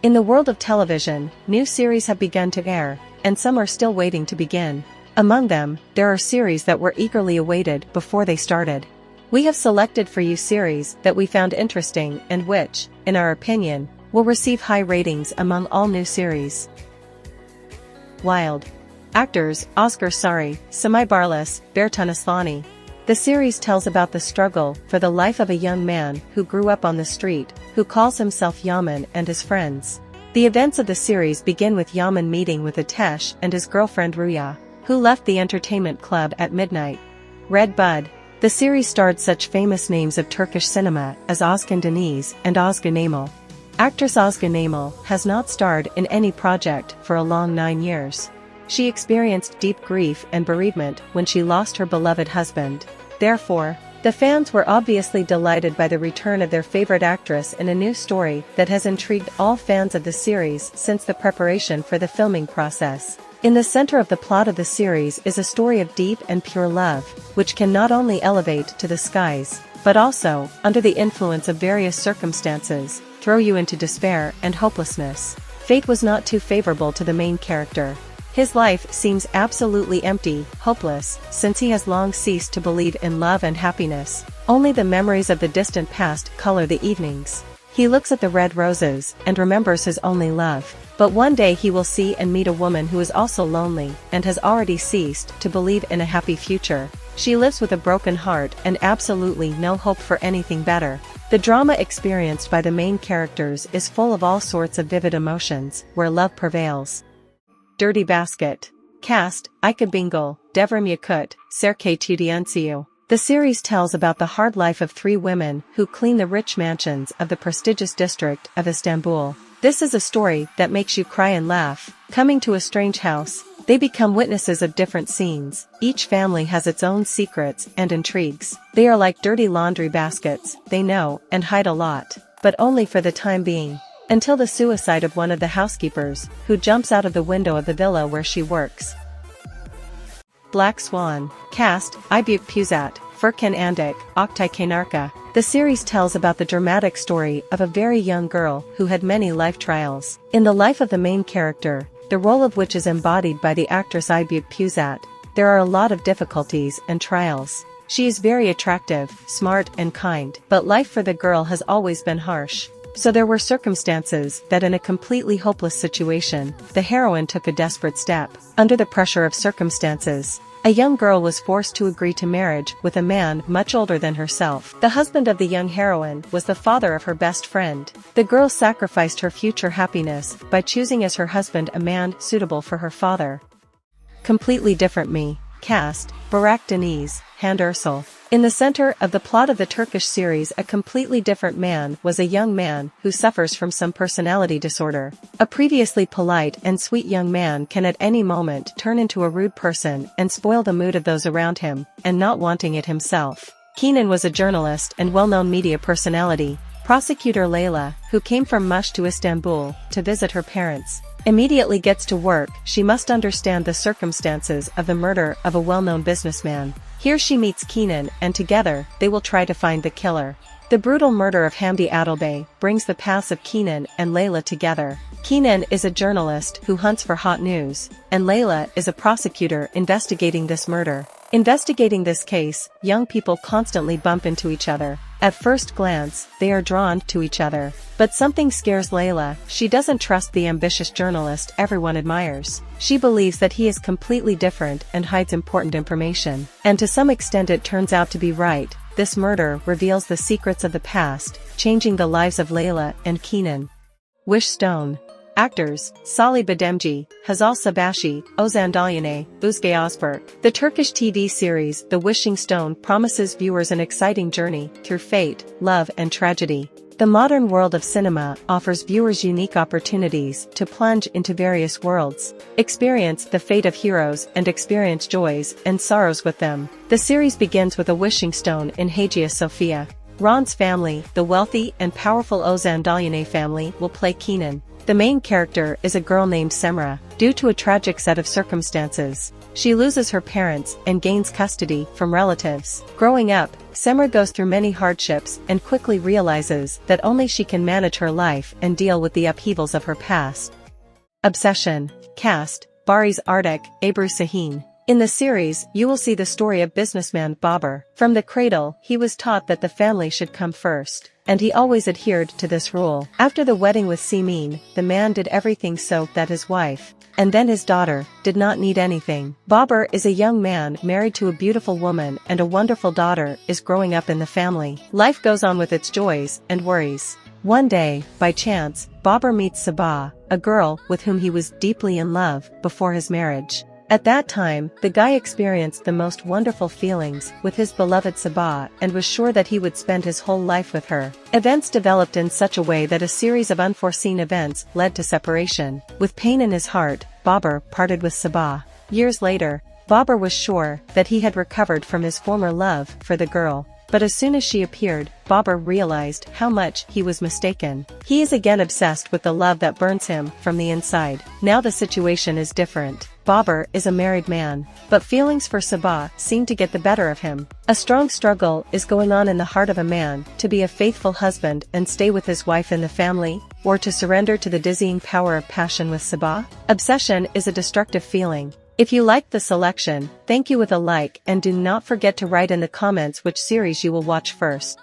In the world of television, new series have begun to air, and some are still waiting to begin. Among them, there are series that were eagerly awaited before they started. We have selected for you series that we found interesting and which, in our opinion, will receive high ratings among all new series. Wild. Actors, Oscar Sari, Samai Barlas, Bertan Aslani. The series tells about the struggle for the life of a young man who grew up on the street, who calls himself Yaman and his friends. The events of the series begin with Yaman meeting with Atesh and his girlfriend Ruya, who left the entertainment club at midnight. Redbud. The series starred such famous names of Turkish cinema as Özkan Deniz and Özgün Emel. Actress Özgün Emel has not starred in any project for a long 9 years. She experienced deep grief and bereavement when she lost her beloved husband. Therefore, the fans were obviously delighted by the return of their favorite actress in a new story that has intrigued all fans of the series since the preparation for the filming process. In the center of the plot of the series is a story of deep and pure love, which can not only elevate to the skies, but also, under the influence of various circumstances, throw you into despair and hopelessness. Fate was not too favorable to the main character. His life seems absolutely empty, hopeless, since he has long ceased to believe in love and happiness. Only the memories of the distant past color the evenings. He looks at the red roses and remembers his only love. But one day he will see and meet a woman who is also lonely and has already ceased to believe in a happy future. She lives with a broken heart and absolutely no hope for anything better. The drama experienced by the main characters is full of all sorts of vivid emotions, where love prevails. Dirty Basket. Cast, Ika Bingöl, Devrim Yakut, Serkay Tudiansiu. The series tells about the hard life of 3 women who clean the rich mansions of the prestigious district of Istanbul. This is a story that makes you cry and laugh. Coming to a strange house, they become witnesses of different scenes. Each family has its own secrets and intrigues. They are like dirty laundry baskets, they know and hide a lot, but only for the time being. Until the suicide of one of the housekeepers, who jumps out of the window of the villa where she works. Black Swan. Cast, Aybük Puzat, Furkan Andik, Oktay Kaynarka. The series tells about the dramatic story of a very young girl who had many life trials. In the life of the main character, the role of which is embodied by the actress Aybük Puzat, there are a lot of difficulties and trials. She is very attractive, smart and kind, but life for the girl has always been harsh. So there were circumstances that in a completely hopeless situation, the heroine took a desperate step. Under the pressure of circumstances, a young girl was forced to agree to marriage with a man much older than herself. The husband of the young heroine was the father of her best friend. The girl sacrificed her future happiness by choosing as her husband a man suitable for her father. Completely Different Me. Cast, Burak Deniz, Hande Erçel. In the center of the plot of the Turkish series A Completely Different Man was a young man who suffers from some personality disorder. A previously polite and sweet young man can at any moment turn into a rude person and spoil the mood of those around him, and not wanting it himself. Kenan was a journalist and well-known media personality. Prosecutor Layla, who came from Mush to Istanbul to visit her parents, immediately gets to work. She must understand the circumstances of the murder of a well-known businessman. Here she meets Kenan, and together, they will try to find the killer. The brutal murder of Hamdi Adilbey brings the paths of Kenan and Layla together. Kenan is a journalist who hunts for hot news, and Layla is a prosecutor investigating this murder. Investigating this case, young people constantly bump into each other. At first glance, they are drawn to each other. But something scares Layla. She doesn't trust the ambitious journalist everyone admires. She believes that he is completely different and hides important information. And to some extent it turns out to be right. This murder reveals the secrets of the past, changing the lives of Layla and Kenan. Wish Stone. Actors, Salih Bademci, Hazal Sabashi, Ozan Dalyane, Özge Özberk. The Turkish TV series The Wishing Stone promises viewers an exciting journey through fate, love and tragedy. The modern world of cinema offers viewers unique opportunities to plunge into various worlds, experience the fate of heroes and experience joys and sorrows with them. The series begins with a wishing stone in Hagia Sophia. Ron's family, the wealthy and powerful Ozan Dalyane family, will play Kenan. The main character is a girl named Semra. Due to a tragic set of circumstances, she loses her parents and gains custody from relatives. Growing up, Semra goes through many hardships and quickly realizes that only she can manage her life and deal with the upheavals of her past. Obsession. Cast: Baris Ardak, Ebru Sahin. In the series, you will see the story of businessman Babur. From the cradle, he was taught that the family should come first, and he always adhered to this rule. After the wedding with Simin, the man did everything so that his wife, and then his daughter, did not need anything. Babur is a young man married to a beautiful woman, and a wonderful daughter is growing up in the family. Life goes on with its joys and worries. One day, by chance, Babur meets Sabah, a girl with whom he was deeply in love before his marriage. At that time, the guy experienced the most wonderful feelings with his beloved Sabah and was sure that he would spend his whole life with her. Events developed in such a way that a series of unforeseen events led to separation. With pain in his heart, Babur parted with Sabah. Years later, Babur was sure that he had recovered from his former love for the girl. But as soon as she appeared, Babur realized how much he was mistaken. He is again obsessed with the love that burns him from the inside. Now the situation is different. Babur is a married man, but feelings for Sabah seem to get the better of him. A strong struggle is going on in the heart of a man to be a faithful husband and stay with his wife in the family, or to surrender to the dizzying power of passion with Sabah. Obsession is a destructive feeling. If you liked the selection, thank you with a like, and do not forget to write in the comments which series you will watch first.